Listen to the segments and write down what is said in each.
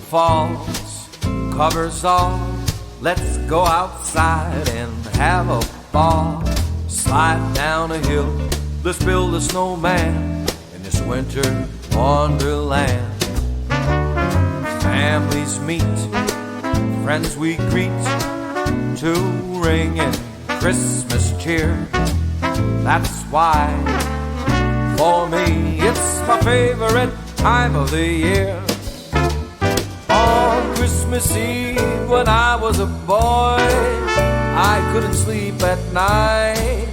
falls, covers all. Let's go outside and have a ball. Slide down a hill, let's build a snowman in this winter wonderland. Families meet, friends we greet, to ring in Christmas cheer. That's why, for me, it's my favorite time of the year. On Christmas Eve when I was a boy, I couldn't sleep at night,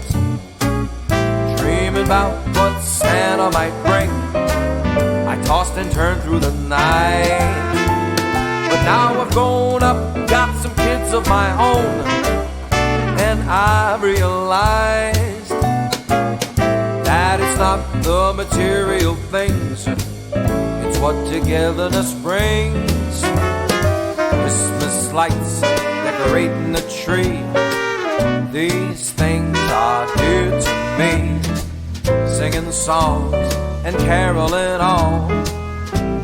dreaming about what Santa might bring. I tossed and turned through the night. But now I've grown up, got some kids of my own, and I realized that it's not the material things, it's what togetherness brings. Christmas lights decorating the tree, these things are dear to me. Singing songs and caroling on,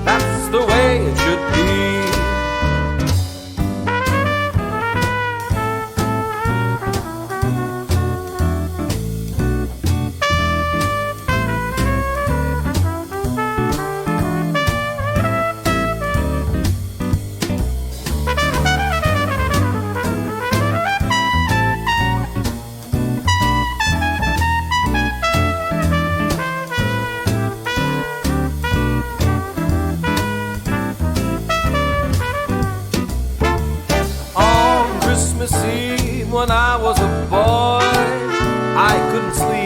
that's the way it should be. Christmas Eve when I was a boy, I couldn't sleep